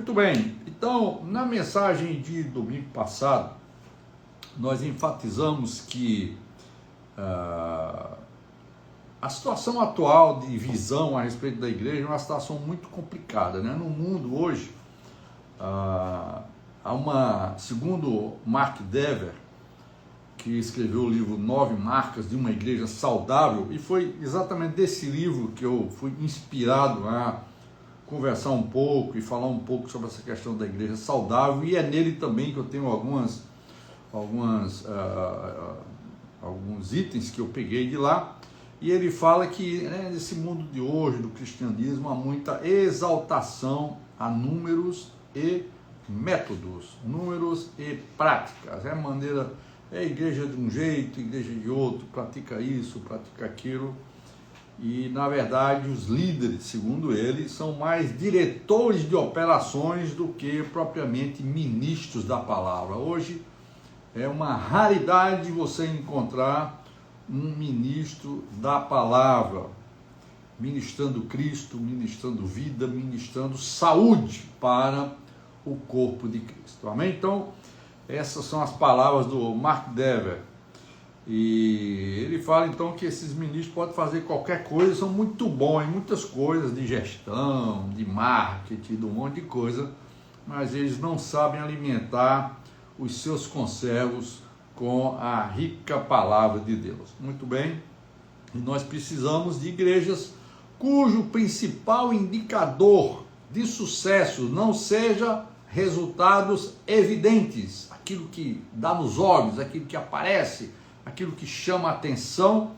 Muito bem, então na mensagem de domingo passado, nós enfatizamos que a situação atual de visão a respeito da igreja é uma situação muito complicada, né? No mundo hoje, segundo Mark Dever, que escreveu o livro 9 Marcas de uma Igreja Saudável, e foi exatamente desse livro que eu fui inspirado a conversar um pouco e falar um pouco sobre essa questão da igreja saudável, e é nele também que eu tenho alguns itens que eu peguei de lá, e ele fala que, né, nesse mundo de hoje, do cristianismo, há muita exaltação a números e métodos, números e práticas, é igreja de um jeito, igreja de outro, pratica isso, pratica aquilo, e na verdade os líderes, segundo ele, são mais diretores de operações do que propriamente ministros da palavra. Hoje é uma raridade você encontrar um ministro da palavra, ministrando Cristo, ministrando vida, ministrando saúde para o corpo de Cristo. Amém? Então, essas são as palavras do Mark Dever. E ele fala então que esses ministros podem fazer qualquer coisa, são muito bons em muitas coisas de gestão, de marketing, de um monte de coisa, mas eles não sabem alimentar os seus conservos com a rica palavra de Deus. Muito bem, e nós precisamos de igrejas cujo principal indicador de sucesso não seja resultados evidentes, aquilo que dá nos olhos, aquilo que aparece, aquilo que chama a atenção,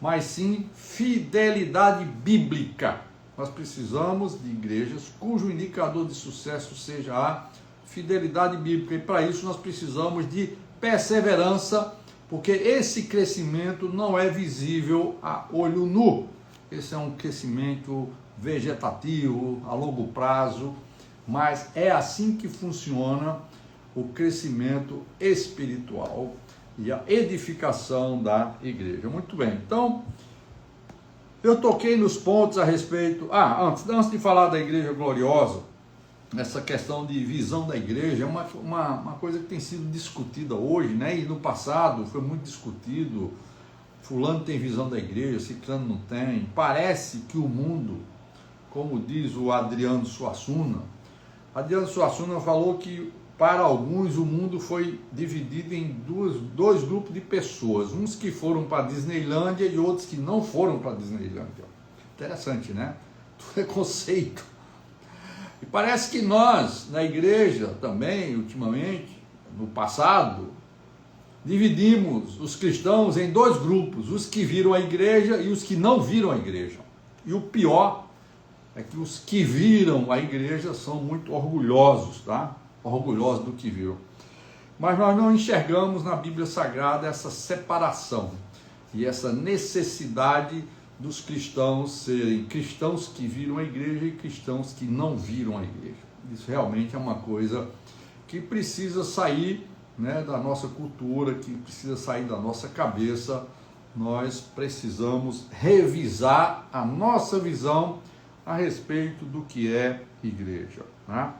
mas sim fidelidade bíblica. Nós precisamos de igrejas cujo indicador de sucesso seja a fidelidade bíblica, e para isso nós precisamos de perseverança, porque esse crescimento não é visível a olho nu. Esse é um crescimento vegetativo, a longo prazo, mas é assim que funciona o crescimento espiritual e a edificação da igreja. Muito bem, então eu toquei nos pontos a respeito, antes de falar da igreja gloriosa, essa questão de visão da igreja é uma coisa que tem sido discutida hoje, né? E no passado foi muito discutido, fulano tem visão da igreja, ciclano não tem. Parece que o mundo, como diz o Adriano Suassuna falou que para alguns o mundo foi dividido em dois grupos de pessoas, uns que foram para a Disneylândia e outros que não foram para a Disneylândia. Interessante, né? Tudo é conceito. E parece que nós, na igreja também, ultimamente, no passado, dividimos os cristãos em dois grupos, os que viram a igreja e os que não viram a igreja. E o pior é que os que viram a igreja são muito orgulhosos, tá? Orgulhosos do que viram. Mas nós não enxergamos na Bíblia Sagrada essa separação e essa necessidade dos cristãos serem cristãos que viram a igreja e cristãos que não viram a igreja. Isso realmente é uma coisa que precisa sair, né, da nossa cultura, que precisa sair da nossa cabeça. Nós precisamos revisar a nossa visão a respeito do que é igreja, né?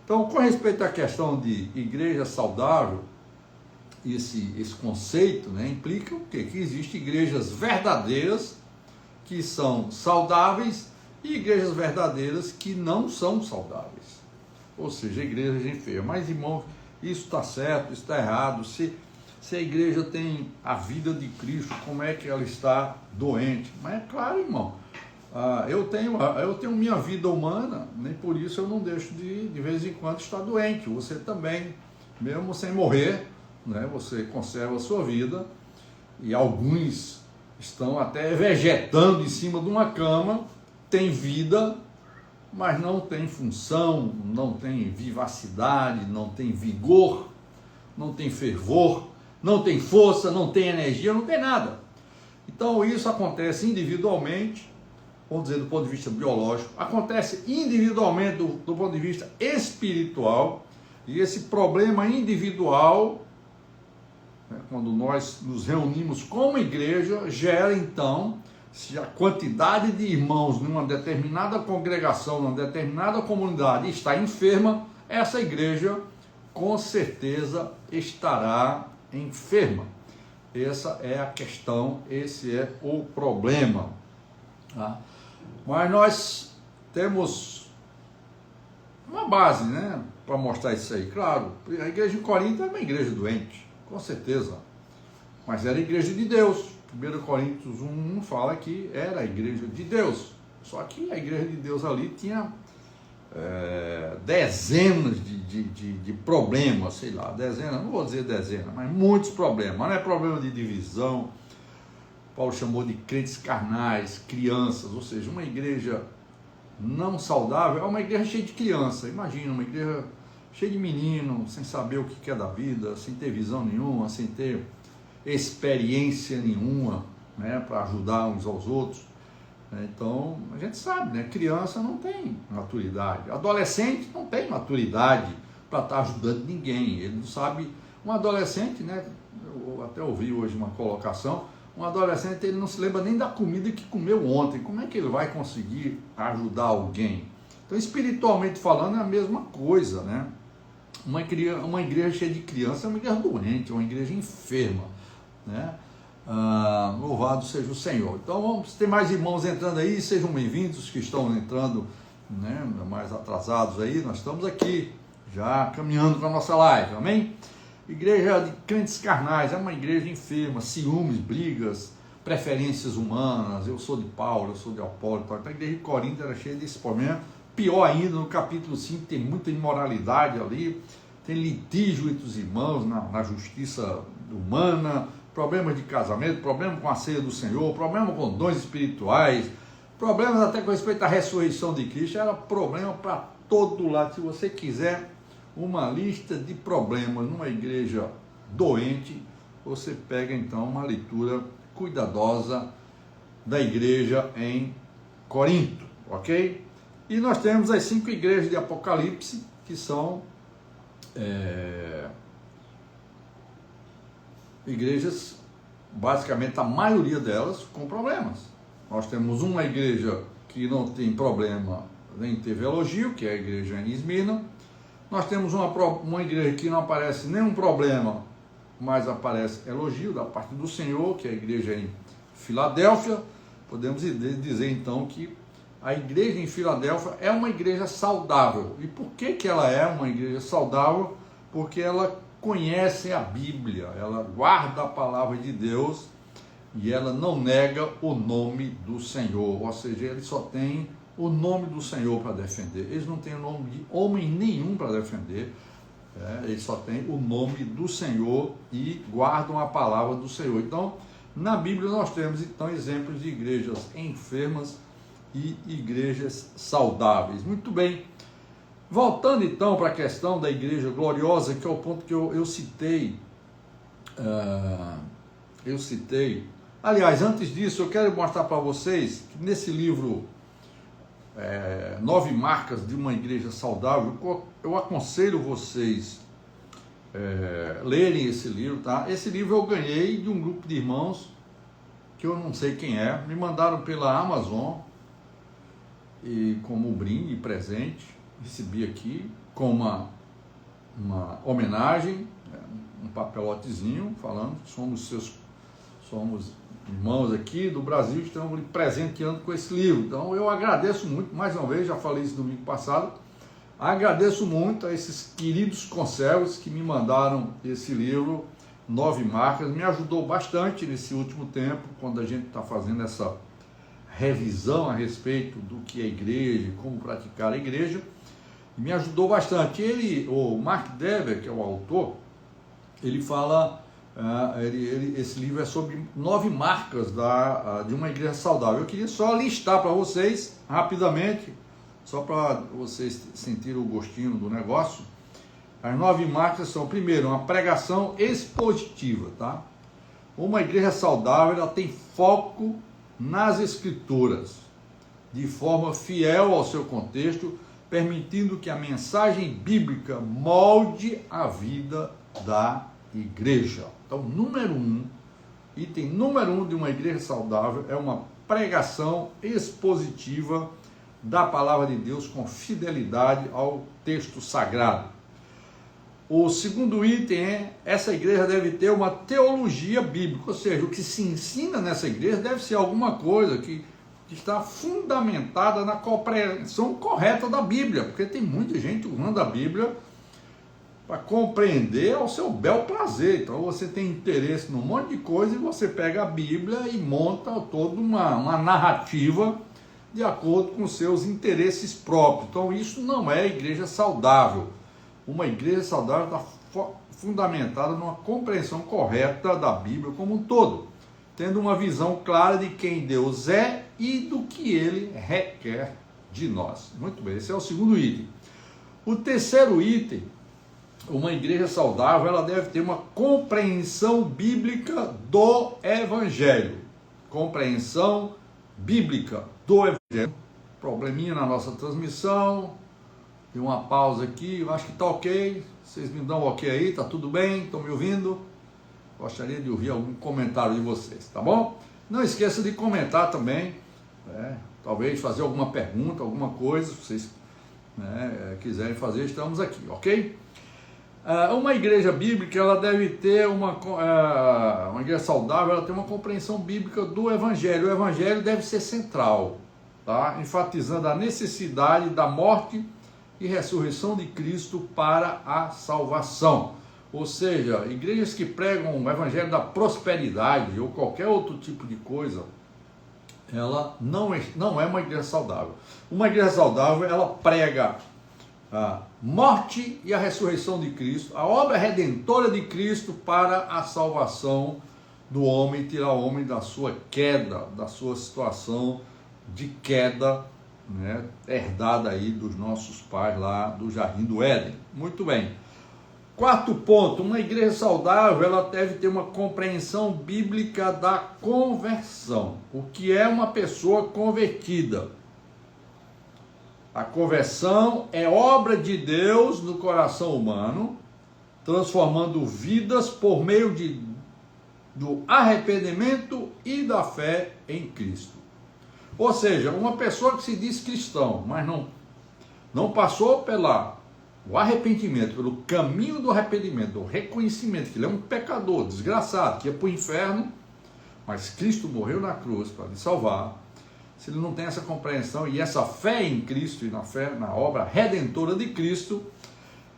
Então, com respeito à questão de igreja saudável, esse conceito, né, implica o quê? Que existem igrejas verdadeiras que são saudáveis e igrejas verdadeiras que não são saudáveis. Ou seja, igrejas enfermas. Mas, irmão, isso está certo, isso está errado. Se a igreja tem a vida de Cristo, como é que ela está doente? Mas é claro, irmão, eu tenho minha vida humana, nem por isso eu não deixo de vez em quando estar doente. Você também, mesmo sem morrer, né, você conserva a sua vida, e alguns estão até vegetando em cima de uma cama, tem vida, mas não tem função, não tem vivacidade, não tem vigor, não tem fervor, não tem força, não tem energia, não tem nada. Então isso acontece individualmente, vamos dizer, do ponto de vista biológico, acontece individualmente do ponto de vista espiritual, e esse problema individual, né, quando nós nos reunimos como igreja, gera então, se a quantidade de irmãos numa determinada congregação, numa determinada comunidade está enferma, essa igreja com certeza estará enferma. Essa é a questão, esse é o problema. Tá? Mas nós temos uma base, né, para mostrar isso aí. Claro, a igreja de Corinto é uma igreja doente, com certeza. Mas era a igreja de Deus. 1 Coríntios 1 fala que era a igreja de Deus. Só que a igreja de Deus ali tinha dezenas de problemas, sei lá, dezenas, não vou dizer dezenas, mas muitos problemas. Não é problema de divisão. Paulo chamou de crentes carnais, crianças, ou seja, uma igreja não saudável é uma igreja cheia de criança. Imagina, uma igreja cheia de menino, sem saber o que é da vida, sem ter visão nenhuma, sem ter experiência nenhuma, né, para ajudar uns aos outros. Então, a gente sabe, né, criança não tem maturidade, adolescente não tem maturidade para estar ajudando ninguém, ele não sabe, um adolescente, né, eu até ouvi hoje uma colocação, um adolescente ele não se lembra nem da comida que comeu ontem, como é que ele vai conseguir ajudar alguém? Então, espiritualmente falando, é a mesma coisa, né? Uma igreja cheia de criança é uma igreja doente, é uma igreja enferma, né? Louvado seja o Senhor. Então vamos ter mais irmãos entrando aí, sejam bem-vindos que estão entrando, né, mais atrasados aí. Nós estamos aqui já caminhando para a nossa live, amém? Igreja de crentes carnais é uma igreja enferma, ciúmes, brigas, preferências humanas. Eu sou de Paulo, eu sou de Apolo. Então a igreja de Corinto era cheia desse problema. Pior ainda, no capítulo 5 tem muita imoralidade ali, tem litígio entre os irmãos na justiça humana, problemas de casamento, problema com a ceia do Senhor, problema com dons espirituais, problemas até com respeito à ressurreição de Cristo. Era problema para todo lado. Se você quiser uma lista de problemas numa igreja doente, você pega então uma leitura cuidadosa da igreja em Corinto, ok? E nós temos as 5 igrejas de Apocalipse, que são igrejas, basicamente a maioria delas, com problemas. Nós temos uma igreja que não tem problema, nem teve elogio, que é a igreja em Esmirna. Nós temos uma igreja que não aparece nenhum problema, mas aparece elogio da parte do Senhor, que é a igreja em Filadélfia. Podemos dizer então que a igreja em Filadélfia é uma igreja saudável. E por que ela é uma igreja saudável? Porque ela conhece a Bíblia, ela guarda a palavra de Deus e ela não nega o nome do Senhor. Ou seja, ele só tem o nome do Senhor para defender. Eles não têm o nome de homem nenhum para defender. Eles só têm o nome do Senhor e guardam a palavra do Senhor. Então, na Bíblia nós temos então exemplos de igrejas enfermas e igrejas saudáveis. Muito bem. Voltando então para a questão da igreja gloriosa, que é o ponto que eu citei. Aliás, antes disso, eu quero mostrar para vocês que nesse livro 9 marcas de uma igreja saudável, eu aconselho vocês lerem esse livro, tá? Esse livro eu ganhei de um grupo de irmãos que eu não sei quem é, me mandaram pela Amazon e como brinde, presente, recebi aqui com uma homenagem, um papelotezinho falando que somos irmãos aqui do Brasil, estamos presenteando com esse livro. Então eu agradeço muito, mais uma vez, já falei isso domingo passado, agradeço muito a esses queridos conservos que me mandaram esse livro, 9 marcas, me ajudou bastante nesse último tempo, quando a gente está fazendo essa revisão a respeito do que é igreja, como praticar a igreja, me ajudou bastante. O Mark Dever, que é o autor, ele fala, esse livro é sobre 9 marcas de uma igreja saudável. Eu queria só listar para vocês, rapidamente, só para vocês sentirem o gostinho do negócio. As 9 marcas são, primeiro, uma pregação expositiva, tá? Uma igreja saudável, ela tem foco nas escrituras, de forma fiel ao seu contexto, permitindo que a mensagem bíblica molde a vida da igreja. Então, item número 1 de uma igreja saudável é uma pregação expositiva da palavra de Deus com fidelidade ao texto sagrado. O segundo item é: essa igreja deve ter uma teologia bíblica, ou seja, o que se ensina nessa igreja deve ser alguma coisa que está fundamentada na compreensão correta da Bíblia, porque tem muita gente usando a Bíblia para compreender ao seu bel prazer. Então você tem interesse num monte de coisa e você pega a Bíblia e monta toda uma narrativa de acordo com seus interesses próprios. Então isso não é igreja saudável. Uma igreja saudável está fundamentada numa compreensão correta da Bíblia como um todo, tendo uma visão clara de quem Deus é e do que Ele requer de nós. Muito bem, esse é o segundo item. O terceiro item: uma igreja saudável, ela deve ter uma compreensão bíblica do Evangelho. Compreensão bíblica do Evangelho. Probleminha na nossa transmissão, tem uma pausa aqui, eu acho que está ok. Vocês me dão um ok aí, tá tudo bem? Estão me ouvindo? Gostaria de ouvir algum comentário de vocês, tá bom? Não esqueça de comentar também, talvez fazer alguma pergunta, alguma coisa, se vocês quiserem fazer, estamos aqui, ok? Uma igreja bíblica, ela deve ter uma igreja saudável, ela tem uma compreensão bíblica do Evangelho. O Evangelho deve ser central, tá? Enfatizando a necessidade da morte e ressurreição de Cristo para a salvação. Ou seja, igrejas que pregam o Evangelho da prosperidade ou qualquer outro tipo de coisa, ela não é uma igreja saudável. Uma igreja saudável, ela prega a morte e a ressurreição de Cristo, a obra redentora de Cristo para a salvação do homem, tirar o homem da sua queda, da sua situação de queda, herdada aí dos nossos pais lá do Jardim do Éden. Muito bem. Quarto ponto: uma igreja saudável, ela deve ter uma compreensão bíblica da conversão. O que é uma pessoa convertida? A conversão é obra de Deus no coração humano, transformando vidas por meio do arrependimento e da fé em Cristo. Ou seja, uma pessoa que se diz cristão, mas não passou o arrependimento, pelo caminho do arrependimento, do reconhecimento que ele é um pecador, desgraçado, que ia para o inferno, mas Cristo morreu na cruz para lhe salvar. Se ele não tem essa compreensão e essa fé em Cristo e na obra redentora de Cristo,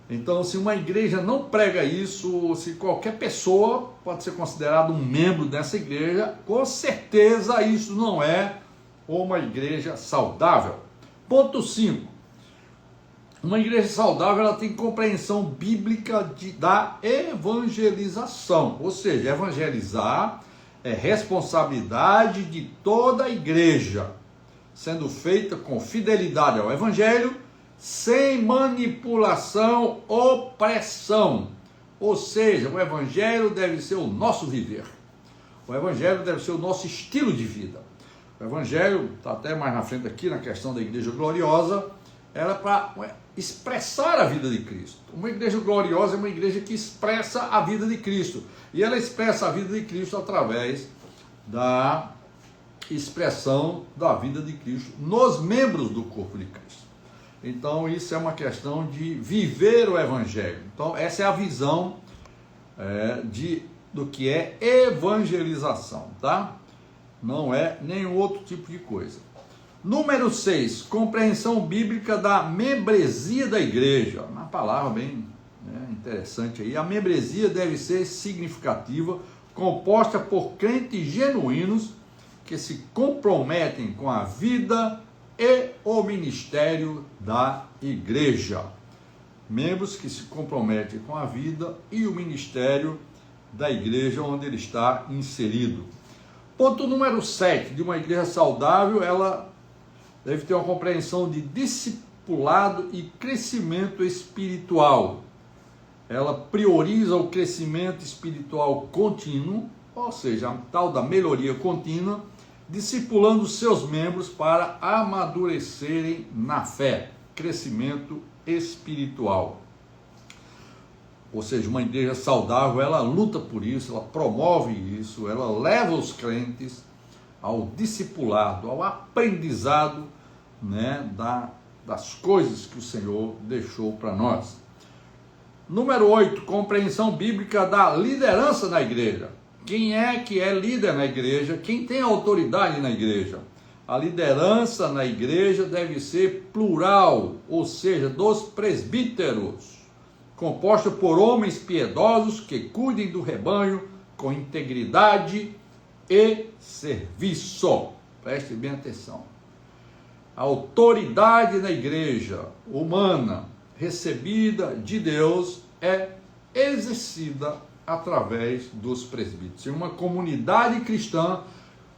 então se uma igreja não prega isso, se qualquer pessoa pode ser considerado um membro dessa igreja, com certeza isso não é uma igreja saudável. Ponto 5. Uma igreja saudável, ela tem compreensão bíblica da evangelização, ou seja, evangelizar é responsabilidade de toda a igreja, sendo feita com fidelidade ao Evangelho, sem manipulação ou pressão. Ou seja, o Evangelho deve ser o nosso viver. O Evangelho deve ser o nosso estilo de vida. O Evangelho, está até mais na frente aqui na questão da igreja gloriosa, era para expressar a vida de Cristo. Uma igreja gloriosa é uma igreja que expressa a vida de Cristo. E ela expressa a vida de Cristo através da expressão da vida de Cristo nos membros do corpo de Cristo. Então isso é uma questão de viver o Evangelho. Então essa é a visão do que é evangelização, tá? Não é nenhum outro tipo de coisa. Número 6, compreensão bíblica da membresia da igreja. Uma palavra bem interessante aí. A membresia deve ser significativa, composta por crentes genuínos que se comprometem com a vida e o ministério da igreja. Membros que se comprometem com a vida e o ministério da igreja onde ele está inserido. Ponto número 7, de uma igreja saudável, ela deve ter uma compreensão de discipulado e crescimento espiritual. Ela prioriza o crescimento espiritual contínuo, ou seja, a tal da melhoria contínua, discipulando seus membros para amadurecerem na fé. Crescimento espiritual. Ou seja, uma igreja saudável, ela luta por isso, ela promove isso, ela leva os crentes ao discipulado, ao aprendizado né, das coisas que o Senhor deixou para nós. Número 8, compreensão bíblica da liderança na igreja. Quem é que é líder na igreja? Quem tem autoridade na igreja? A liderança na igreja deve ser plural, ou seja, dos presbíteros, composta por homens piedosos que cuidem do rebanho com integridade e serviço. Preste bem atenção. A autoridade na igreja humana, recebida de Deus, é exercida através dos presbíteros. Em uma comunidade cristã,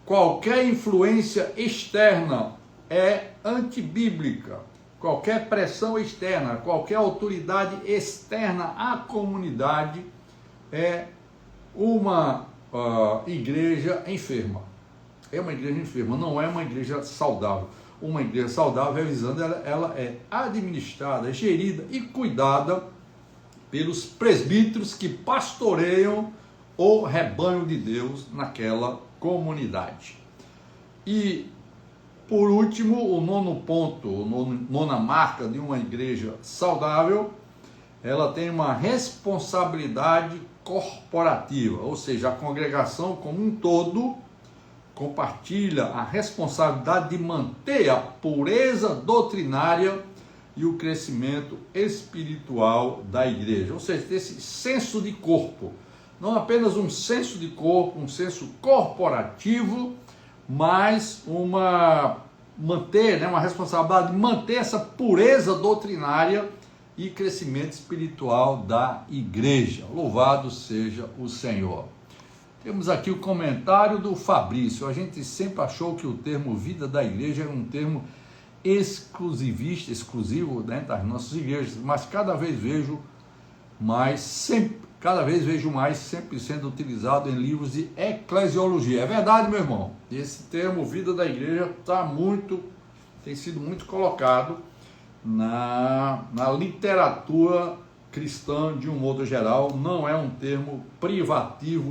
qualquer influência externa é antibíblica. Qualquer pressão externa, qualquer autoridade externa à comunidade é uma igreja enferma. É uma igreja enferma, não é uma igreja saudável. Uma igreja saudável, revisando, ela é administrada, gerida e cuidada pelos presbíteros que pastoreiam o rebanho de Deus naquela comunidade. E, por último, o nono ponto, nona marca de uma igreja saudável, ela tem uma responsabilidade corporativa, ou seja, a congregação como um todo compartilha a responsabilidade de manter a pureza doutrinária e o crescimento espiritual da igreja, ou seja, esse senso de corpo, não apenas um senso de corpo, um senso corporativo, mas uma responsabilidade de manter essa pureza doutrinária e crescimento espiritual da igreja. Louvado seja o Senhor. Temos aqui o comentário do Fabrício. A gente sempre achou que o termo vida da igreja era um termo exclusivo, né, das nossas igrejas, mas cada vez vejo mais sempre sendo utilizado em livros de eclesiologia. É verdade, meu irmão. Esse termo vida da igreja tem sido muito colocado na literatura cristã de um modo geral. Não é um termo privativo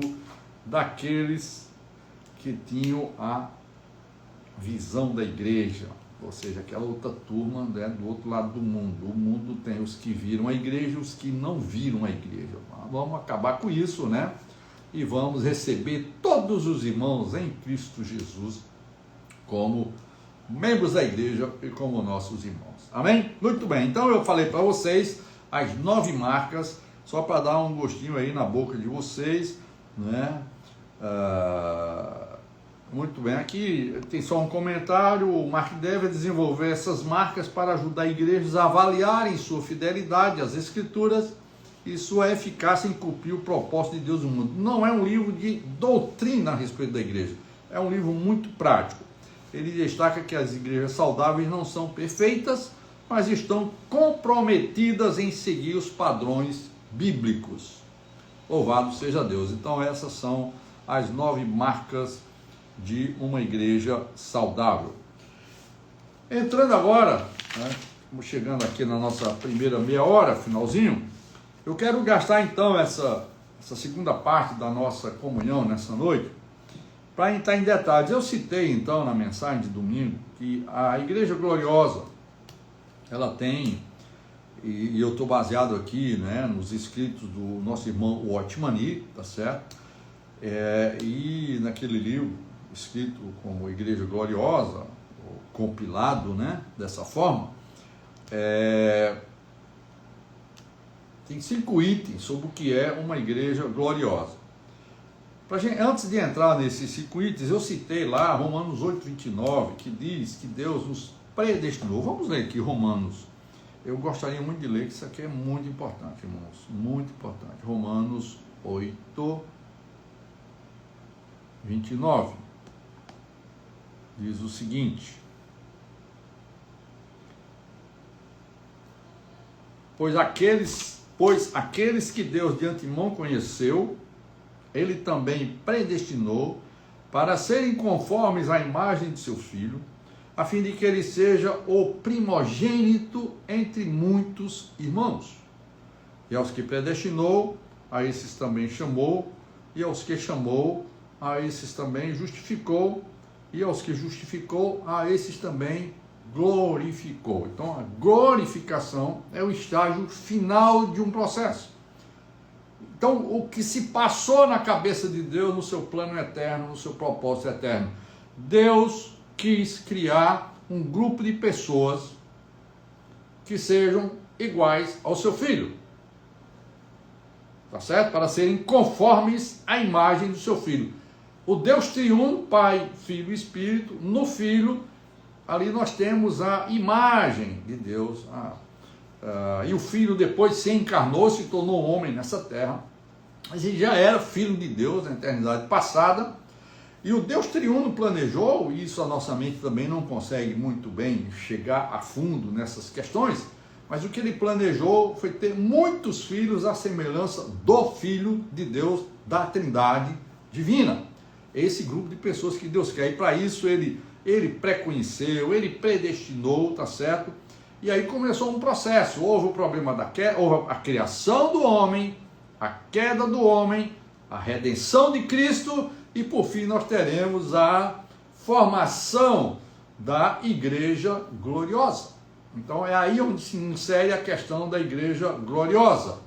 daqueles que tinham a visão da igreja, ou seja, aquela outra turma, né, do outro lado do mundo. O mundo tem os que viram a igreja e os que não viram a igreja. Vamos acabar com isso, né? E vamos receber todos os irmãos em Cristo Jesus como membros da igreja e como nossos irmãos. Amém? Muito bem, então eu falei para vocês as 9 marcas, só para dar um gostinho aí na boca de vocês, né? Muito bem, aqui tem só um comentário. O Mark deve desenvolver essas marcas para ajudar igrejas a avaliarem sua fidelidade às escrituras e sua eficácia em cumprir o propósito de Deus no mundo. Não é um livro de doutrina a respeito da igreja, é um livro muito prático. Ele destaca que as igrejas saudáveis não são perfeitas, mas estão comprometidas em seguir os padrões bíblicos. Louvado seja Deus. Então essas são as 9 marcas de uma igreja saudável. Entrando agora, né, estamos chegando aqui na nossa primeira meia hora, finalzinho, eu quero gastar então essa segunda parte da nossa comunhão nessa noite, para entrar em detalhes. Eu citei então na mensagem de domingo que a Igreja Gloriosa, ela tem, e eu estou baseado aqui, né, nos escritos do nosso irmão Watmani, tá certo? E naquele livro escrito como Igreja Gloriosa, compilado, né, dessa forma, tem 5 itens sobre o que é uma igreja gloriosa. Antes de entrar nesses 5 itens, eu citei lá Romanos 8:29, que diz que Deus nos predestinou. Vamos ler aqui Romanos. Eu gostaria muito de ler, que isso aqui é muito importante, irmãos, muito importante. Romanos 8:29 diz o seguinte: Pois aqueles que Deus de antemão conheceu, Ele também predestinou para serem conformes à imagem de seu Filho, a fim de que ele seja o primogênito entre muitos irmãos. E aos que predestinou, a esses também chamou, e aos que chamou, a esses também justificou, e aos que justificou, a esses também glorificou. Então, a glorificação é o estágio final de um processo. Então, o que se passou na cabeça de Deus, no seu plano eterno, no seu propósito eterno? Deus quis criar um grupo de pessoas que sejam iguais ao seu Filho. Tá certo? Para serem conformes à imagem do seu Filho. O Deus triuno, Pai, Filho e Espírito, no Filho, ali nós temos a imagem de Deus. E o Filho depois se encarnou, se tornou homem nessa terra. Mas ele já era Filho de Deus na eternidade passada. E o Deus triuno planejou, e isso a nossa mente também não consegue muito bem chegar a fundo nessas questões, mas o que ele planejou foi ter muitos filhos à semelhança do Filho de Deus, da Trindade divina. Esse grupo de pessoas que Deus quer. E para isso ele preconheceu, ele predestinou, tá certo? E aí começou um processo. Houve o problema da queda, houve a criação do homem, a queda do homem, a redenção de Cristo, e por fim nós teremos a formação da igreja gloriosa. Então é aí onde se insere a questão da igreja gloriosa.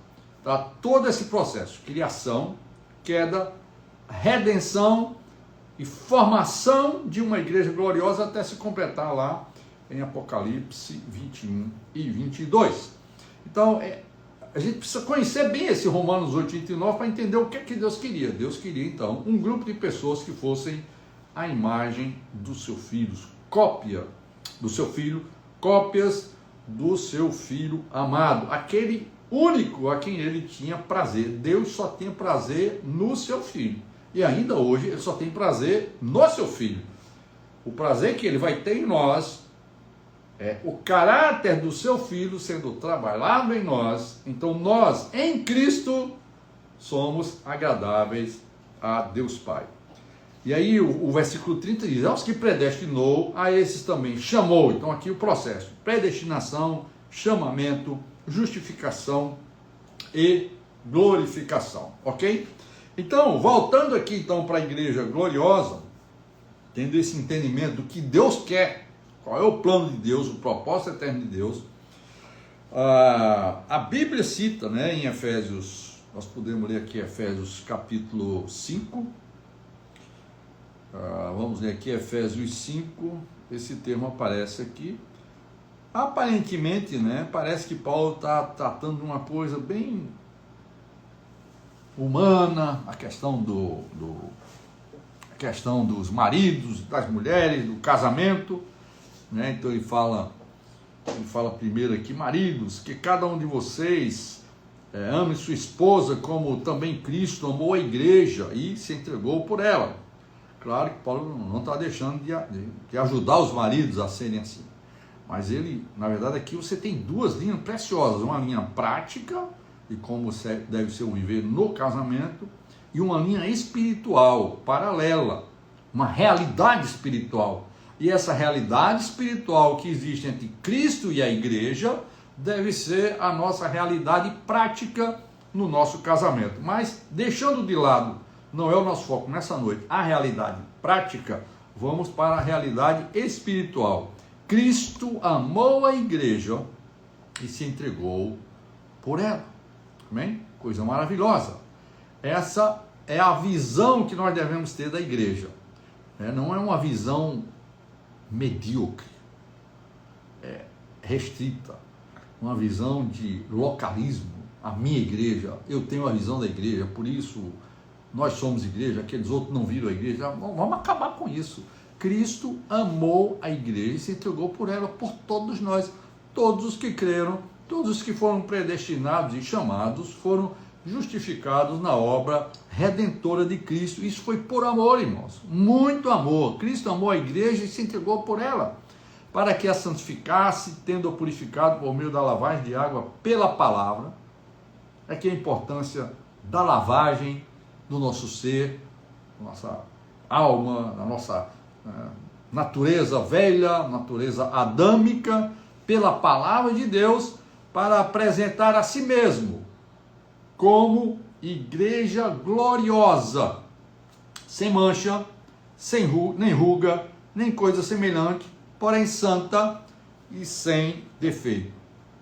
Tá? Todo esse processo, criação, queda, redenção e formação de uma igreja gloriosa até se completar lá em Apocalipse 21 e 22. Então, a gente precisa conhecer bem esse Romanos 8, 29 para entender o que é que Deus queria. Deus queria, então, um grupo de pessoas que fossem a imagem do seu filho, cópia do seu filho, cópias do seu filho amado, aquele único a quem ele tinha prazer. Deus só tinha prazer no seu filho. E ainda hoje ele só tem prazer no seu filho. O prazer que ele vai ter em nós é o caráter do seu filho sendo trabalhado em nós. Então nós, em Cristo, somos agradáveis a Deus Pai. E aí o versículo 30 diz: aos que predestinou, a esses também chamou. Então aqui o processo: predestinação, chamamento, justificação e glorificação. Ok? Então, voltando aqui então para a igreja gloriosa, tendo esse entendimento do que Deus quer, qual é o plano de Deus, o propósito eterno de Deus, a Bíblia cita, né, em Efésios, nós podemos ler aqui Efésios capítulo 5, vamos ler aqui Efésios 5, esse termo aparece aqui. Aparentemente, né, parece que Paulo está tratando de uma coisa bem humana, a questão a questão dos maridos, das mulheres, do casamento, né? Então ele fala primeiro aqui: maridos, que cada um de vocês ame sua esposa como também Cristo amou a igreja e se entregou por ela. Claro que Paulo não está deixando de ajudar os maridos a serem assim, mas ele, na verdade, aqui você tem duas linhas preciosas: uma linha prática de como deve ser o viver no casamento, e uma linha espiritual paralela, uma realidade espiritual. E essa realidade espiritual que existe entre Cristo e a igreja deve ser a nossa realidade prática no nosso casamento. Mas, deixando de lado, não é o nosso foco nessa noite, a realidade prática, vamos para a realidade espiritual. Cristo amou a igreja e se entregou por ela. Amém? Coisa maravilhosa. Essa é a visão que nós devemos ter da igreja. Não é uma visão medíocre, restrita, uma visão de localismo. A minha igreja, eu tenho a visão da igreja, por isso nós somos igreja, aqueles outros não viram a igreja. Vamos acabar com isso. Cristo amou a igreja e se entregou por ela, por todos nós, todos os que creram, todos os que foram predestinados e chamados, foram justificados na obra redentora de Cristo. Isso foi por amor, irmãos, muito amor. Cristo amou a igreja e se entregou por ela, para que a santificasse, tendo-a purificado por meio da lavagem de água pela palavra. Aqui a importância da lavagem do nosso ser, da nossa alma, da nossa natureza velha, natureza adâmica, pela palavra de Deus, para apresentar a si mesmo como igreja gloriosa, sem mancha, nem ruga, nem coisa semelhante, porém santa e sem defeito.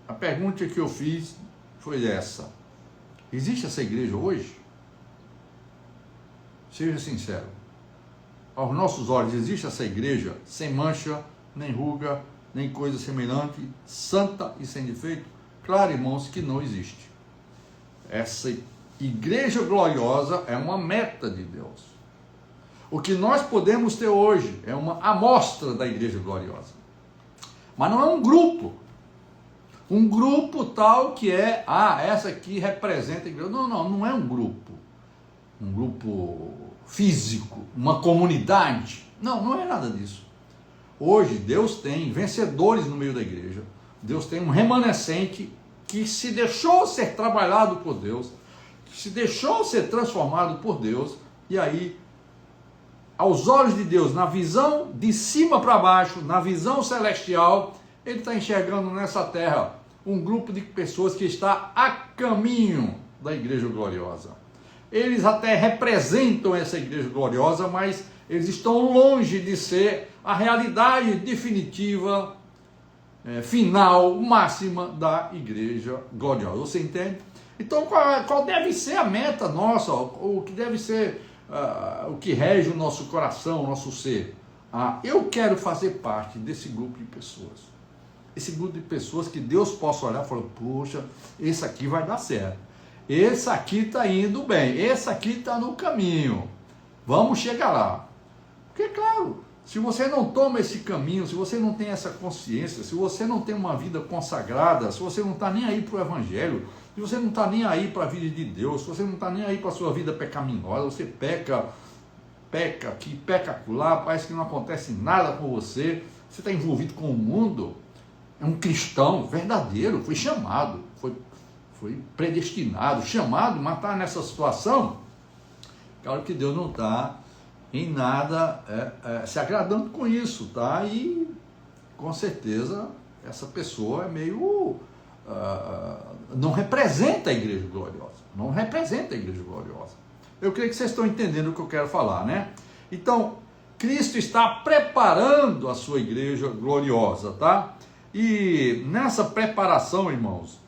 A pergunta que eu fiz foi essa: existe essa igreja hoje? Seja sincero. Aos nossos olhos, existe essa igreja sem mancha, nem ruga, nem coisa semelhante, santa e sem defeito? Claro, irmãos, que não existe. Essa igreja gloriosa é uma meta de Deus. O que nós podemos ter hoje é uma amostra da igreja gloriosa. Mas não é um grupo. Um grupo tal que é, essa aqui representa a igreja. Não é um grupo. Um grupo físico, uma comunidade. Não é nada disso. Hoje Deus tem vencedores no meio da igreja. Deus tem um remanescente que se deixou ser trabalhado por Deus, que se deixou ser transformado por Deus, e aí, aos olhos de Deus, na visão de cima para baixo, na visão celestial, ele está enxergando nessa terra um grupo de pessoas que está a caminho da igreja gloriosa. Eles até representam essa igreja gloriosa, mas eles estão longe de ser a realidade definitiva, final, máxima da igreja gloriosa. Você entende? Então, qual deve ser a meta nossa? O que deve ser o que rege o nosso coração, o nosso ser? Eu quero fazer parte desse grupo de pessoas. Esse grupo de pessoas que Deus possa olhar e falar: poxa, esse aqui vai dar certo. Esse aqui está indo bem. Esse aqui está no caminho. Vamos chegar lá. Porque, claro, se você não toma esse caminho, se você não tem essa consciência, se você não tem uma vida consagrada, se você não está nem aí para o Evangelho, se você não está nem aí para a vida de Deus, se você não está nem aí para a sua vida pecaminosa, você peca aqui, peca acolá, parece que não acontece nada com você, você está envolvido com o mundo, é um cristão verdadeiro, foi chamado, foi predestinado, chamado, mas está nessa situação. Claro que Deus não está em nada se agradando com isso, tá? E com certeza essa pessoa é meio não representa a igreja gloriosa, não representa a igreja gloriosa. Eu creio que vocês estão entendendo o que eu quero falar, né? Então, Cristo está preparando a sua igreja gloriosa, tá? E nessa preparação, irmãos,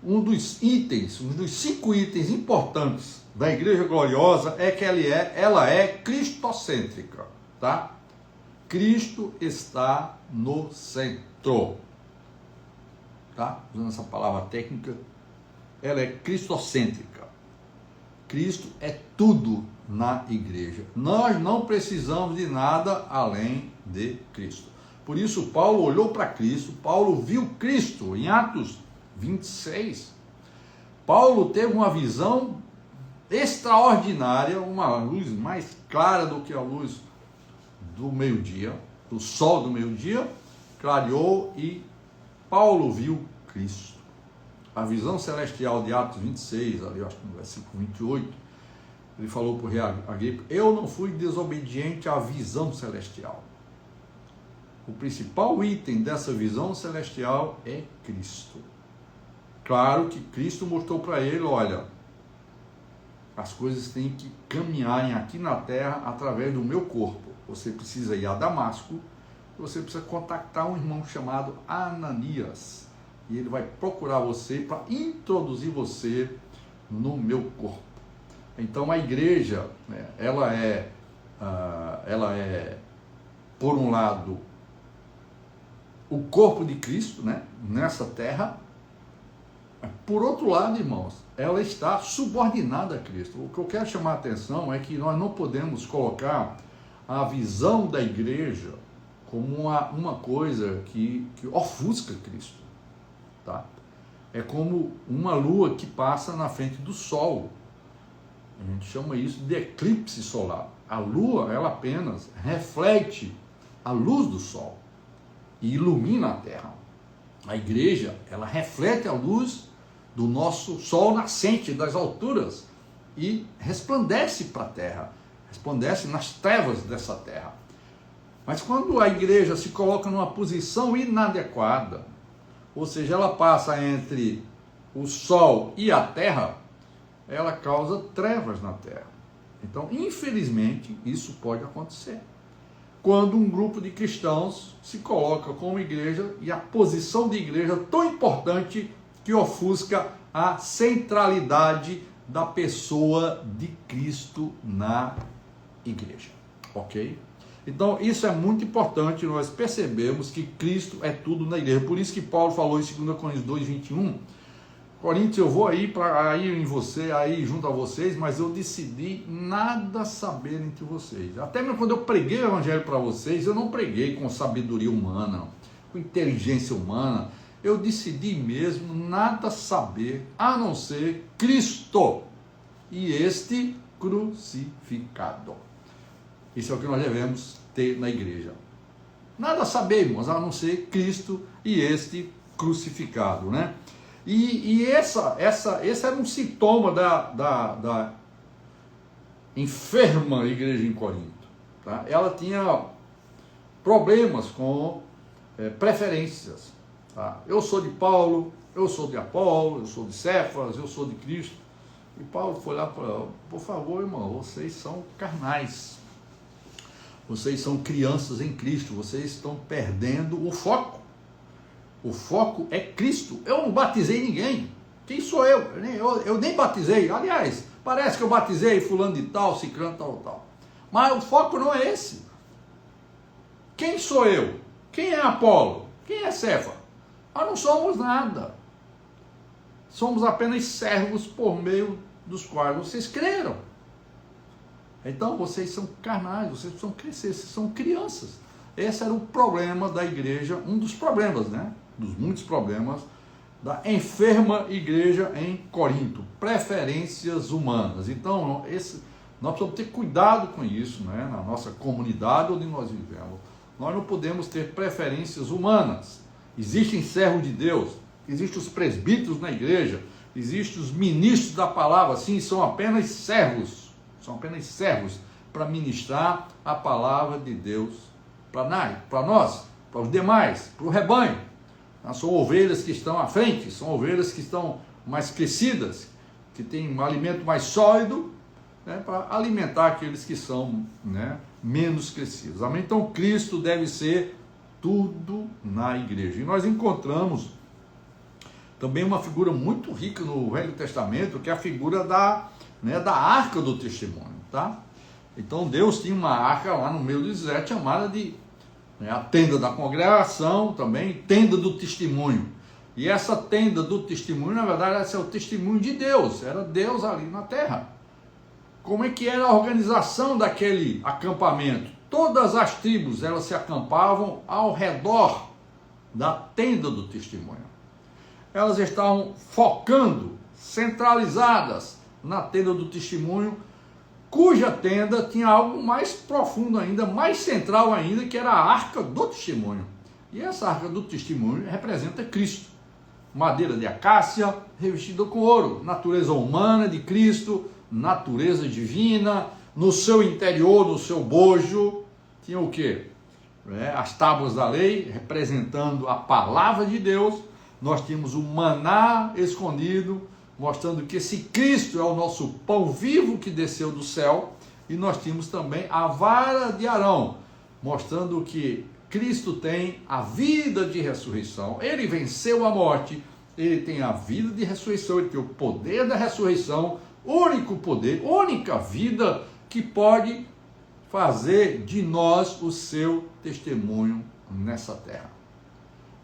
um dos 5 itens importantes da igreja gloriosa é que ela é cristocêntrica, tá? Cristo está no centro, tá? Usando essa palavra técnica, ela é cristocêntrica. Cristo é tudo na igreja. Nós não precisamos de nada além de Cristo. Por isso Paulo olhou para Cristo, Paulo viu Cristo em Atos 26. Paulo teve uma visão extraordinária, uma luz mais clara do que a luz do meio-dia, do sol do meio-dia, clareou e Paulo viu Cristo. A visão celestial de Atos 26, ali eu acho que no versículo 28, ele falou para o rei Agripa: eu não fui desobediente à visão celestial. O principal item dessa visão celestial é Cristo. Claro que Cristo mostrou para ele: olha, as coisas têm que caminharem aqui na terra através do meu corpo. Você precisa ir a Damasco, você precisa contactar um irmão chamado Ananias, e ele vai procurar você para introduzir você no meu corpo. Então a igreja, né, ela é, por um lado, o corpo de Cristo, né, nessa terra. Por outro lado, irmãos, ela está subordinada a Cristo. O que eu quero chamar a atenção é que nós não podemos colocar a visão da igreja como uma coisa que ofusca Cristo, tá? É como uma lua que passa na frente do sol. A gente chama isso de eclipse solar. A lua, ela apenas reflete a luz do sol e ilumina a terra. A igreja, ela reflete a luz do nosso sol nascente das alturas e resplandece para a terra, resplandece nas trevas dessa terra. Mas quando a igreja se coloca numa posição inadequada, ou seja, ela passa entre o sol e a terra, ela causa trevas na terra. Então, infelizmente, isso pode acontecer. quando um grupo de cristãos se coloca como igreja e a posição de igreja tão importante que ofusca a centralidade da pessoa de Cristo na igreja, ok? Então isso é muito importante, nós percebemos que Cristo é tudo na igreja. Por isso que Paulo falou em 2 Coríntios 2:21, Coríntios, eu vou aí junto a vocês, mas eu decidi nada saber entre vocês. Até mesmo quando eu preguei o evangelho para vocês, eu não preguei com sabedoria humana, com inteligência humana. Eu decidi mesmo nada saber, a não ser Cristo e este crucificado. Isso é o que nós devemos ter na igreja. Nada sabemos, a não ser Cristo e este crucificado, né? Esse era um sintoma da enferma igreja em Corinto. Tá? Ela tinha problemas com preferências. Tá? Eu sou de Paulo, eu sou de Apolo, eu sou de Cefas, eu sou de Cristo. E Paulo foi lá e falou: por favor, irmão, vocês são carnais. Vocês são crianças em Cristo, vocês estão perdendo o foco. O foco é Cristo. Eu não batizei ninguém. Quem sou eu? Eu nem batizei. Aliás, parece que eu batizei fulano de tal, ciclano, tal. Mas o foco não é esse. Quem sou eu? Quem é Apolo? Quem é Cefa? Nós não somos nada. Somos apenas servos por meio dos quais vocês creram. Então vocês são carnais, vocês precisam crescer, vocês são crianças. Esse era o problema da igreja, um dos problemas, né? Dos muitos problemas da enferma igreja em Corinto, preferências humanas. Então, nós precisamos ter cuidado com isso, né? Na nossa comunidade onde nós vivemos. Nós não podemos ter preferências humanas. Existem servos de Deus, existem os presbíteros na igreja, existem os ministros da palavra, sim, são apenas servos para ministrar a palavra de Deus para nós, para os demais, para o rebanho. São ovelhas que estão à frente, são ovelhas que estão mais crescidas, que têm um alimento mais sólido, né, para alimentar aqueles que são, né, menos crescidos. Amém? Então Cristo deve ser tudo na igreja. E nós encontramos também uma figura muito rica no Velho Testamento, que é a figura da arca do testemunho. Tá? Então Deus tinha uma arca lá no meio do deserto chamada de a tenda da congregação, também tenda do testemunho. E essa tenda do testemunho, na verdade, esse é o testemunho de Deus, era Deus ali na terra. Como é que era a organização daquele acampamento? Todas as tribos, elas se acampavam ao redor da tenda do testemunho. Elas estavam focando, centralizadas na tenda do testemunho, cuja tenda tinha algo mais profundo ainda, mais central ainda, que era a arca do testemunho. E essa arca do testemunho representa Cristo. Madeira de acácia, revestida com ouro. Natureza humana de Cristo, natureza divina. No seu interior, no seu bojo, tinha o quê? As tábuas da lei, representando a palavra de Deus. Nós tínhamos o maná escondido, mostrando que esse Cristo é o nosso pão vivo que desceu do céu, e nós tínhamos também a vara de Arão, mostrando que Cristo tem a vida de ressurreição, ele venceu a morte, ele tem a vida de ressurreição, ele tem o poder da ressurreição, único poder, única vida que pode fazer de nós o seu testemunho nessa terra.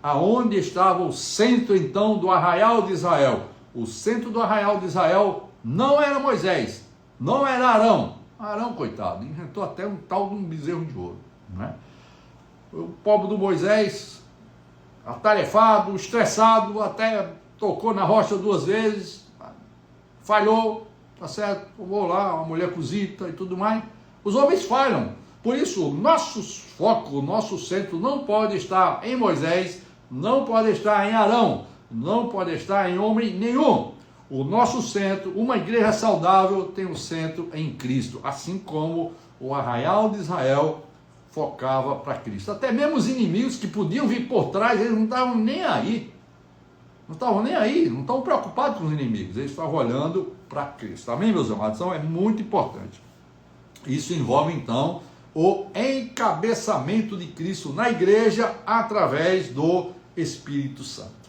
Aonde estava o centro então do arraial de Israel? O centro do arraial de Israel não era Moisés, não era Arão. Arão, coitado, inventou até um tal de um bezerro de ouro. Né? O pobre do Moisés, atarefado, estressado, até tocou na rocha 2 vezes, falhou, tá certo? Vou lá, uma mulher cozida e tudo mais. Os homens falham. Por isso, o nosso foco, o nosso centro não pode estar em Moisés, não pode estar em Arão, não pode estar em homem nenhum. O nosso centro, uma igreja saudável, tem o centro em Cristo, assim como o arraial de Israel focava para Cristo. Até mesmo os inimigos que podiam vir por trás, eles não estavam nem aí. Não estavam nem aí, não estavam preocupados com os inimigos, eles estavam olhando para Cristo. Amém, meus amados? Então é muito importante. Isso envolve, então, o encabeçamento de Cristo na igreja através do Espírito Santo.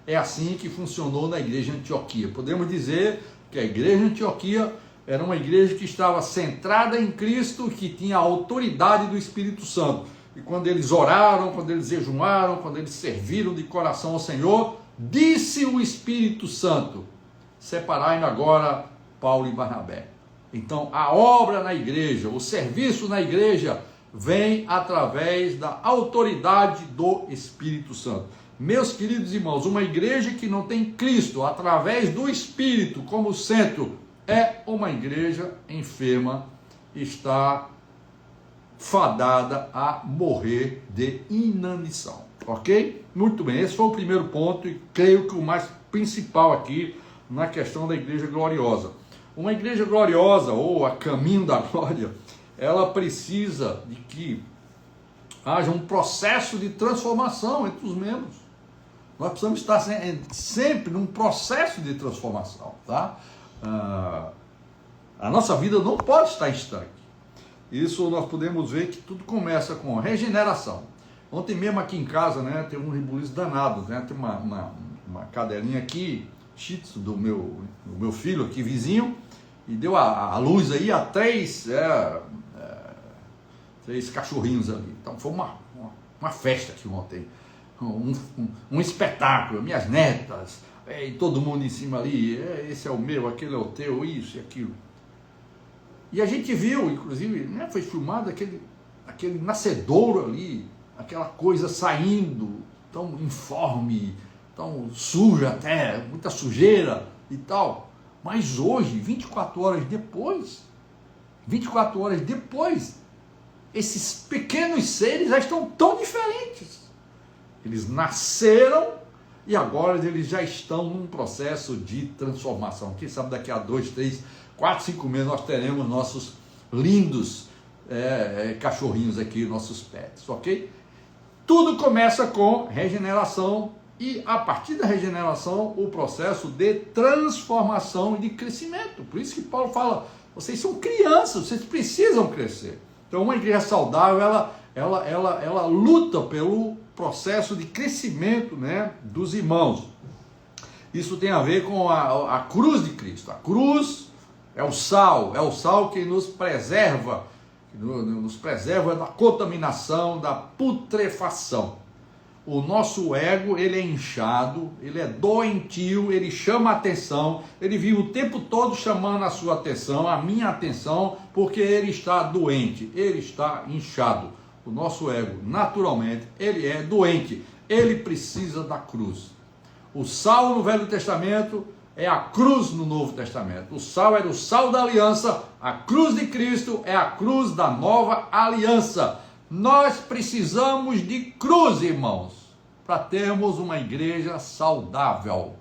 É assim que funcionou na igreja de Antioquia. Podemos dizer que a igreja de Antioquia era uma igreja que estava centrada em Cristo, que tinha a autoridade do Espírito Santo. E quando eles oraram, quando eles jejuaram, quando eles serviram de coração ao Senhor, disse o Espírito Santo: separai-me agora Paulo e Barnabé. Então a obra na igreja, o serviço na igreja vem através da autoridade do Espírito Santo. Meus queridos irmãos, uma igreja que não tem Cristo através do Espírito como centro é uma igreja enferma, está fadada a morrer de inanição, ok? Muito bem, esse foi o primeiro ponto e creio que o mais principal aqui na questão da igreja gloriosa. Uma igreja gloriosa, ou a caminho da glória, ela precisa de que haja um processo de transformação entre os membros. Nós precisamos estar sempre num processo de transformação, tá? A nossa vida não pode estar estanque. Isso nós podemos ver que tudo começa com regeneração. Ontem mesmo aqui em casa, né, tem um rebuliço danado, né? Tem uma cadelinha aqui, shih tzu do meu filho aqui, vizinho, e deu a luz aí a três cachorrinhos ali. Então foi uma festa aqui ontem, um espetáculo, minhas netas, e todo mundo em cima ali, esse é o meu, aquele é o teu, isso e aquilo. E a gente viu, inclusive, né, foi filmado aquele nascedouro ali, aquela coisa saindo, tão informe, tão suja até, muita sujeira e tal. Mas hoje, 24 horas depois, esses pequenos seres já estão tão diferentes. Eles nasceram e agora eles já estão num processo de transformação. Quem sabe daqui a 2, 3, 4, 5 meses nós teremos nossos lindos cachorrinhos aqui, nossos pets, ok? Tudo começa com regeneração e a partir da regeneração o processo de transformação e de crescimento. Por isso que Paulo fala, vocês são crianças, vocês precisam crescer. Então uma igreja saudável, ela luta pelo processo de crescimento, né, dos irmãos. Isso tem a ver com a cruz de Cristo. A cruz é o sal que nos preserva da contaminação, da putrefação. O nosso ego, ele é inchado, ele é doentio, ele chama a atenção, ele vive o tempo todo chamando a sua atenção, a minha atenção, porque ele está doente, ele está inchado. O nosso ego, naturalmente, ele é doente, ele precisa da cruz. O sal no Velho Testamento é a cruz no Novo Testamento. O sal era o sal da aliança, a cruz de Cristo é a cruz da nova aliança. Nós precisamos de cruz, irmãos, para termos uma igreja saudável.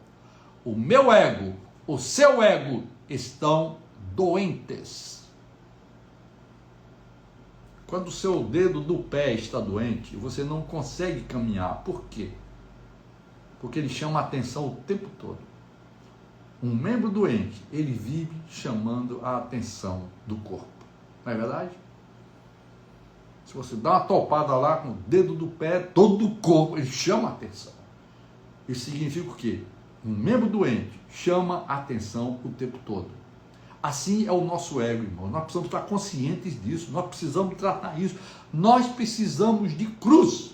O meu ego, o seu ego estão doentes. Quando o seu dedo do pé está doente, você não consegue caminhar. Por quê? Porque ele chama a atenção o tempo todo. Um membro doente, ele vive chamando a atenção do corpo. Não é verdade? Se você dá uma topada lá com o dedo do pé, todo o corpo, ele chama a atenção. Isso significa o quê? Um membro doente chama a atenção o tempo todo. Assim é o nosso ego, irmão. Nós precisamos estar conscientes disso, nós precisamos tratar isso. Nós precisamos de cruz.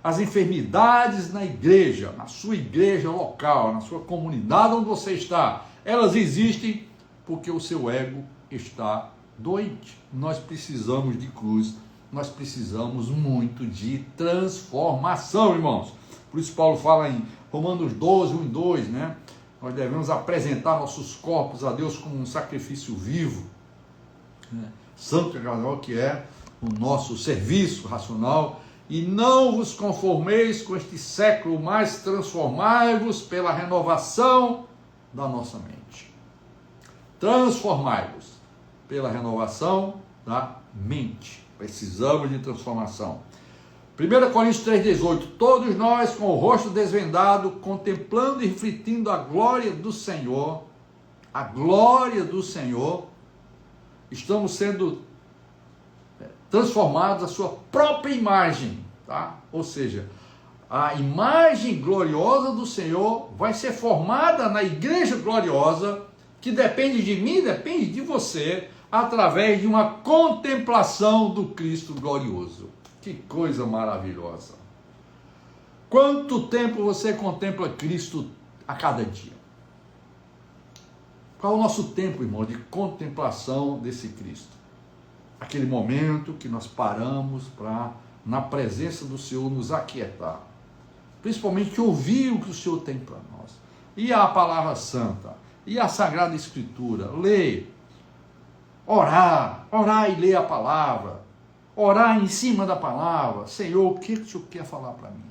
As enfermidades na igreja, na sua igreja local, na sua comunidade onde você está, elas existem porque o seu ego está doente. Nós precisamos de cruz, nós precisamos muito de transformação, irmãos. Por isso Paulo fala em Romanos 12, 1 e 2, né? Nós devemos apresentar nossos corpos a Deus como um sacrifício vivo, né? Santo e agradável, que é o nosso serviço racional. E não vos conformeis com este século, mas transformai-vos pela renovação da nossa mente. Transformai-vos pela renovação da mente. Precisamos de transformação. 1 Coríntios 3,18. Todos nós, com o rosto desvendado, contemplando e refletindo a glória do Senhor, estamos sendo transformados à sua própria imagem, tá? Ou seja, a imagem gloriosa do Senhor vai ser formada na igreja gloriosa, que depende de mim, depende de você, através de uma contemplação do Cristo glorioso. Que coisa maravilhosa! Quanto tempo você contempla Cristo a cada dia? Qual é o nosso tempo, irmão, de contemplação desse Cristo? Aquele momento que nós paramos para, na presença do Senhor, nos aquietar. Principalmente ouvir o que o Senhor tem para nós. E a palavra santa, e a Sagrada Escritura, ler, orar e ler a palavra, orar em cima da palavra. Senhor, o que o Senhor quer falar para mim?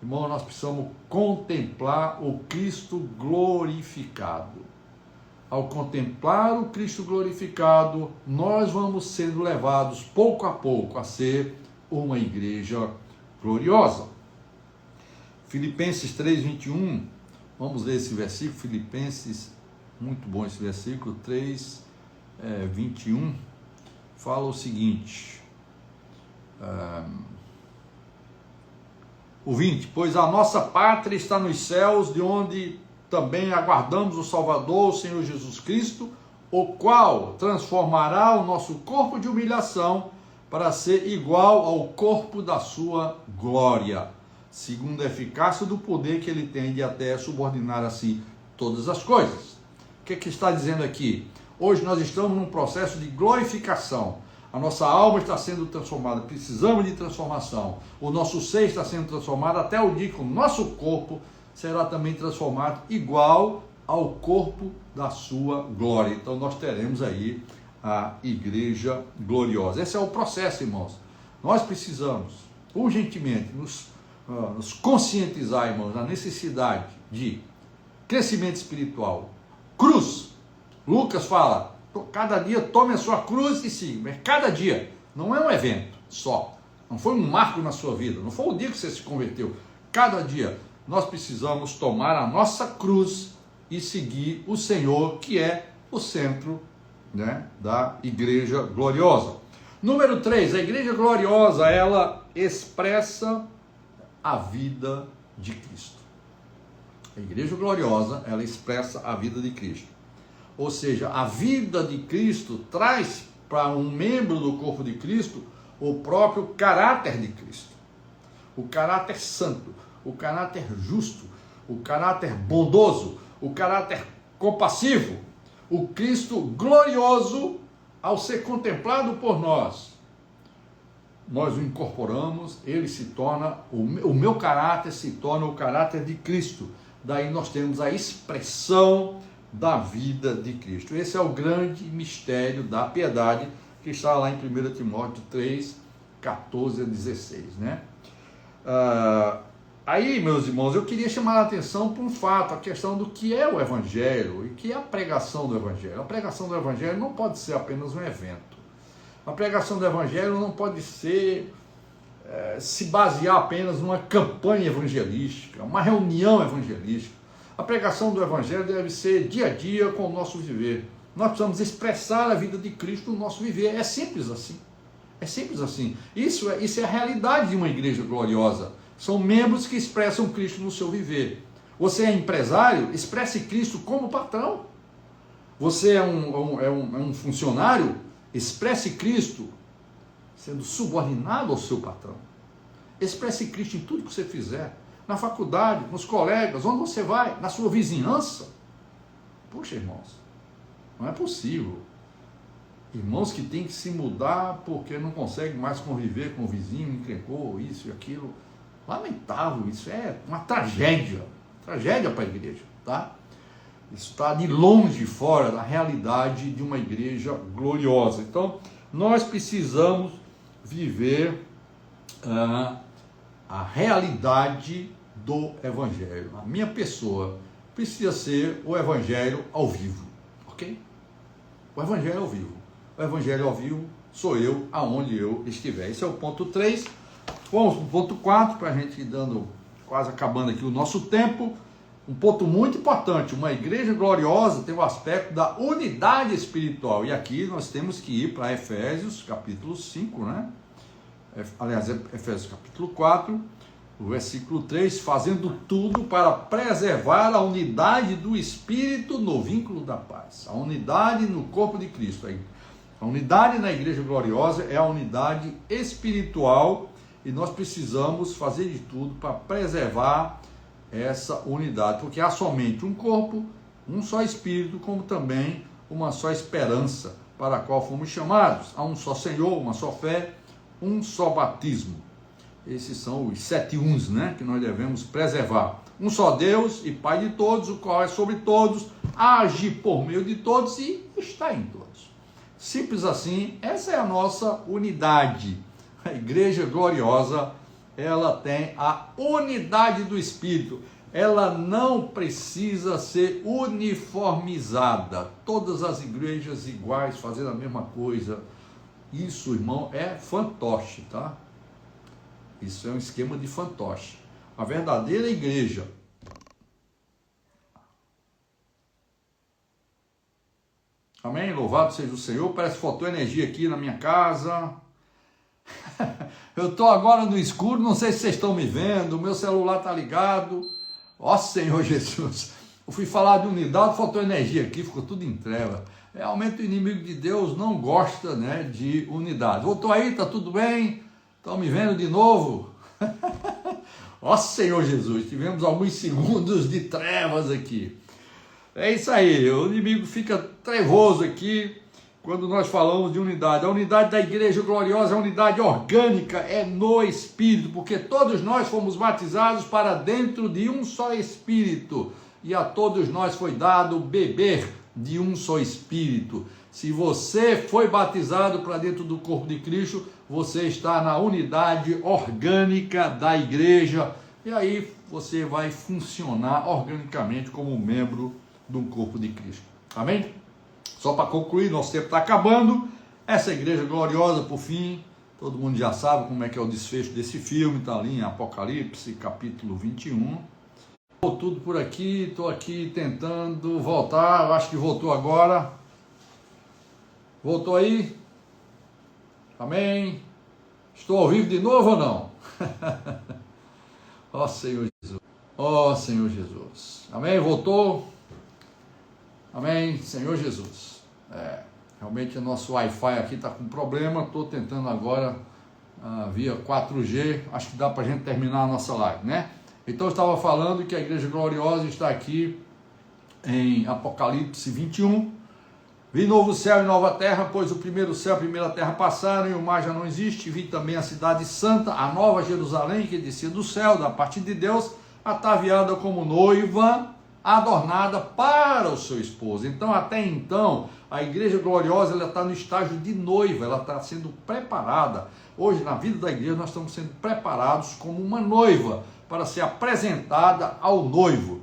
Irmão, nós precisamos contemplar o Cristo glorificado. Ao contemplar o Cristo glorificado, nós vamos sendo levados pouco a pouco a ser uma igreja gloriosa. Filipenses 3:21, vamos ler esse versículo, Filipenses, muito bom esse versículo, 3:21, fala o seguinte, o 20, pois a nossa pátria está nos céus, de onde também aguardamos o Salvador, o Senhor Jesus Cristo, o qual transformará o nosso corpo de humilhação para ser igual ao corpo da sua glória, segundo a eficácia do poder que ele tem de até subordinar a si todas as coisas. O que está dizendo aqui? Hoje nós estamos num processo de glorificação. A nossa alma está sendo transformada, precisamos de transformação. O nosso ser está sendo transformado até o dia que o nosso corpo será também transformado igual ao corpo da sua glória. Então nós teremos aí a igreja gloriosa. Esse é o processo, irmãos. Nós precisamos urgentemente nos conscientizar, irmãos, da necessidade de crescimento espiritual. Cruz. Lucas fala, cada dia tome a sua cruz e siga. Mas cada dia, não é um evento só. Não foi um marco na sua vida. Não foi o dia que você se converteu. Cada dia nós precisamos tomar a nossa cruz e seguir o Senhor, que é o centro, né, da igreja gloriosa. Número 3, a igreja gloriosa, ela expressa a vida de Cristo. A igreja gloriosa, ela expressa a vida de Cristo. Ou seja, a vida de Cristo traz para um membro do corpo de Cristo o próprio caráter de Cristo. O caráter santo, o caráter justo, o caráter bondoso, o caráter compassivo. O Cristo glorioso, ao ser contemplado por nós, nós o incorporamos, ele se torna, o meu caráter se torna o caráter de Cristo. Daí nós temos a expressão da vida de Cristo. Esse é o grande mistério da piedade, que está lá em 1 Timóteo 3, 14 a 16, né? Aí, meus irmãos, eu queria chamar a atenção para um fato, a questão do que é o Evangelho e que é a pregação do Evangelho. A pregação do Evangelho não pode ser apenas um evento. A pregação do Evangelho não pode ser, se basear apenas numa campanha evangelística, uma reunião evangelística. A pregação do Evangelho deve ser dia a dia com o nosso viver. Nós precisamos expressar a vida de Cristo no nosso viver. É simples assim. É simples assim. Isso é a realidade de uma igreja gloriosa. São membros que expressam Cristo no seu viver. Você é empresário? Expresse Cristo como patrão. Você é um funcionário? Expresse Cristo sendo subordinado ao seu patrão. Expresse Cristo em tudo que você fizer. Na faculdade, nos colegas, onde você vai, na sua vizinhança. Poxa, irmãos, não é possível. Irmãos que têm que se mudar porque não conseguem mais conviver com o vizinho, encrencou isso e aquilo. Lamentável, isso é uma tragédia para a igreja, tá? Isso está de longe fora da realidade de uma igreja gloriosa. Então, nós precisamos viver a realidade do Evangelho. A minha pessoa precisa ser o Evangelho ao vivo, ok? O Evangelho ao vivo. O Evangelho ao vivo sou eu, aonde eu estiver. Esse é o ponto 3. Vamos para o ponto 4, para a gente ir dando, quase acabando aqui o nosso tempo. Um ponto muito importante, uma igreja gloriosa tem o aspecto da unidade espiritual. E aqui nós temos que ir para Efésios, capítulo 5, né? Aliás, Efésios capítulo 4, o versículo 3, fazendo tudo para preservar a unidade do Espírito no vínculo da paz. A unidade no corpo de Cristo. A unidade na igreja gloriosa é a unidade espiritual e nós precisamos fazer de tudo para preservar essa unidade, porque há somente um corpo, um só Espírito, como também uma só esperança para a qual fomos chamados. Há um só Senhor, uma só fé, um só batismo. Esses são os 7 uns, né, que nós devemos preservar. Um só Deus e Pai de todos, o qual é sobre todos, age por meio de todos e está em todos. Simples assim, essa é a nossa unidade. A igreja gloriosa, ela tem a unidade do Espírito. Ela não precisa ser uniformizada. Todas as igrejas iguais, fazendo a mesma coisa. Isso, irmão, é fantoche, tá? Isso é um esquema de fantoche. A verdadeira igreja. Amém? Louvado seja o Senhor. Parece que faltou energia aqui na minha casa. Eu estou agora no escuro, não sei se vocês estão me vendo, o meu celular está ligado. Ó Senhor Jesus, eu fui falar de unidade, faltou energia aqui, ficou tudo em treva. Realmente o inimigo de Deus não gosta, né, de unidade. Voltou aí, está tudo bem? Estão me vendo de novo? Ó Senhor Jesus, tivemos alguns segundos de trevas aqui. É isso aí, o inimigo fica trevoso aqui quando nós falamos de unidade. A unidade da igreja gloriosa é a unidade orgânica, é no Espírito, porque todos nós fomos batizados para dentro de um só Espírito, e a todos nós foi dado beber de um só Espírito. Se você foi batizado para dentro do corpo de Cristo, você está na unidade orgânica da igreja, e aí você vai funcionar organicamente como membro do corpo de Cristo. Amém? Só para concluir, nosso tempo está acabando. Essa igreja gloriosa, por fim, todo mundo já sabe como é que é o desfecho desse filme, está ali em Apocalipse, capítulo 21. Estou tudo por aqui, estou aqui tentando voltar, eu acho que voltou agora. Voltou aí? Amém? Estou ao vivo de novo ou não? Ó Senhor Jesus. Ó Senhor Jesus. Amém? Voltou? Amém? Senhor Jesus. Realmente o nosso Wi-Fi aqui está com problema. Estou tentando agora via 4G. Acho que dá para a gente terminar a nossa live, né? Então eu estava falando que a Igreja Gloriosa está aqui em Apocalipse 21. Vi novo céu e nova terra, pois o primeiro céu e a primeira terra passaram e o mar já não existe. Vi também a cidade santa, a nova Jerusalém, que descia do céu, da parte de Deus, ataviada como noiva, adornada para o seu esposo. Então, até então, a igreja gloriosa ela está no estágio de noiva, ela está sendo preparada. Hoje, na vida da igreja, nós estamos sendo preparados como uma noiva para ser apresentada ao noivo.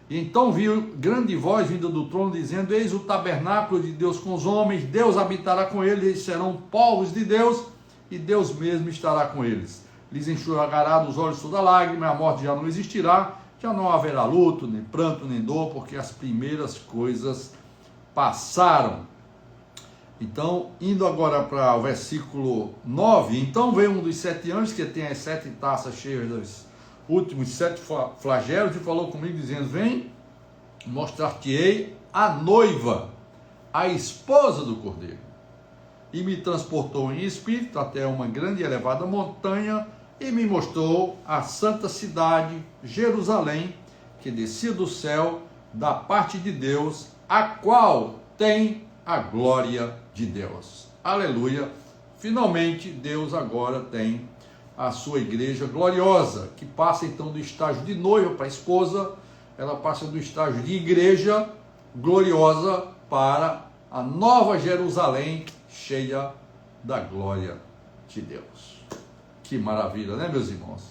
E então viu grande voz vinda do trono, dizendo: eis o tabernáculo de Deus com os homens, Deus habitará com eles, eles serão povos de Deus, e Deus mesmo estará com eles. Lhes enxugará dos olhos toda lágrima, a morte já não existirá, já não haverá luto, nem pranto, nem dor, porque as primeiras coisas passaram. Então, indo agora para o versículo 9, então veio um dos 7 anjos, que tem as 7 taças cheias dos últimos 7 flagelos, e falou comigo, dizendo: vem, mostrar-te-ei a noiva, a esposa do Cordeiro. E me transportou em espírito até uma grande e elevada montanha, e me mostrou a santa cidade, Jerusalém, que descia do céu, da parte de Deus, a qual tem a glória de Deus. Aleluia! Finalmente, Deus agora tem a sua igreja gloriosa, que passa então do estágio de noiva para esposa, ela passa do estágio de igreja gloriosa para a nova Jerusalém, cheia da glória de Deus. Que maravilha, né, meus irmãos?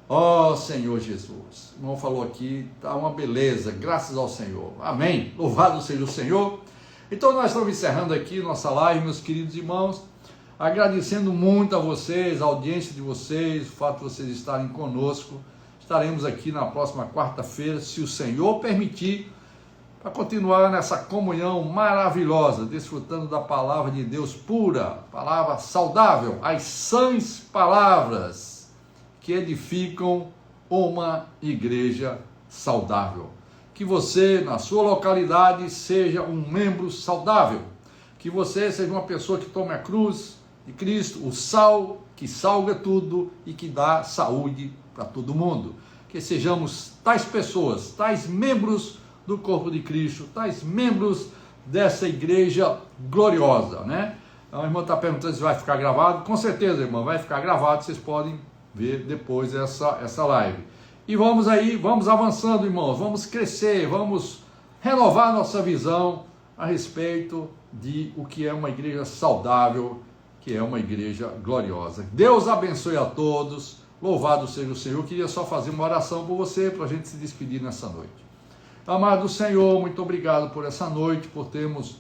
Ó Senhor Jesus, o irmão falou aqui, está uma beleza, graças ao Senhor. Amém? Louvado seja o Senhor. Então nós estamos encerrando aqui nossa live, meus queridos irmãos, agradecendo muito a vocês, a audiência de vocês, o fato de vocês estarem conosco, estaremos aqui na próxima quarta-feira, se o Senhor permitir, para continuar nessa comunhão maravilhosa, desfrutando da palavra de Deus pura, palavra saudável, as sãs palavras que edificam uma igreja saudável. Que você, na sua localidade, seja um membro saudável, que você seja uma pessoa que tome a cruz de Cristo, o sal que salga tudo e que dá saúde para todo mundo. Que sejamos tais pessoas, tais membros do corpo de Cristo, tais membros dessa igreja gloriosa, né? A irmã está perguntando se vai ficar gravado. Com certeza, irmã, vai ficar gravado, vocês podem ver depois essa live. E vamos aí, vamos avançando, irmãos, vamos crescer, vamos renovar nossa visão a respeito de o que é uma igreja saudável, que é uma igreja gloriosa. Deus abençoe a todos, louvado seja o Senhor. Eu queria só fazer uma oração por você, para a gente se despedir nessa noite. Amado Senhor, muito obrigado por essa noite, por termos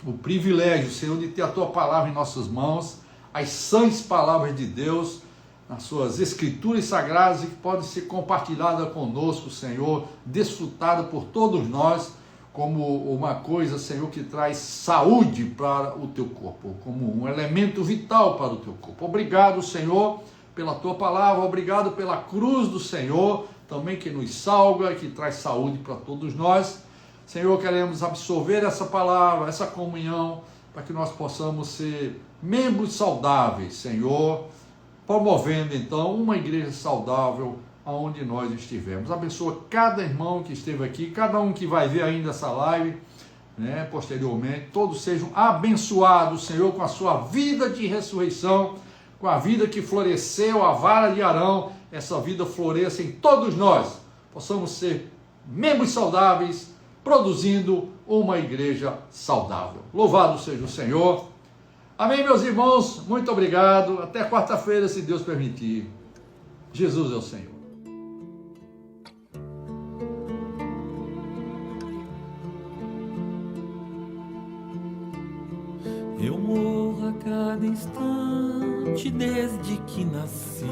o privilégio, Senhor, de ter a Tua palavra em nossas mãos, as sãs palavras de Deus, nas Suas escrituras sagradas, e que podem ser compartilhadas conosco, Senhor, desfrutada por todos nós, como uma coisa, Senhor, que traz saúde para o Teu corpo, como um elemento vital para o Teu corpo. Obrigado, Senhor, pela Tua palavra, obrigado pela cruz do Senhor, também que nos salga, que traz saúde para todos nós. Senhor, queremos absorver essa palavra, essa comunhão, para que nós possamos ser membros saudáveis, Senhor, promovendo então uma igreja saudável aonde nós estivermos. Abençoa cada irmão que esteve aqui, cada um que vai ver ainda essa live, né, posteriormente, todos sejam abençoados, Senhor, com a sua vida de ressurreição, com a vida que floresceu, a vara de Arão, essa vida floresça em todos nós, possamos ser membros saudáveis, produzindo uma igreja saudável. Louvado seja o Senhor. Amém, meus irmãos, muito obrigado, até quarta-feira, se Deus permitir. Jesus é o Senhor. Eu morro a cada instante desde que nasci,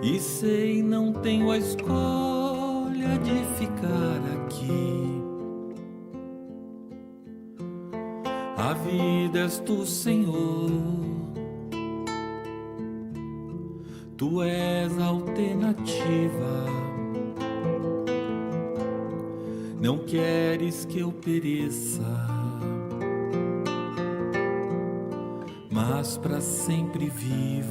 e sei não tenho a escolha de ficar aqui. A vida és Tu, Senhor, Tu és a alternativa. Não queres que eu pereça, mas para sempre viva.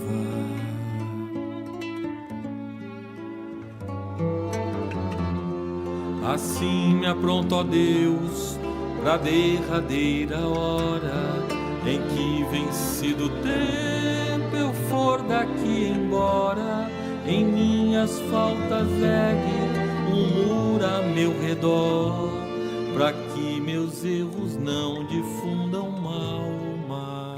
Assim me apronto, ó Deus, pra derradeira hora em que, vencido o tempo, eu for daqui embora. Em minhas faltas ergue um muro a meu redor, pra que meus erros não difundam mal mais.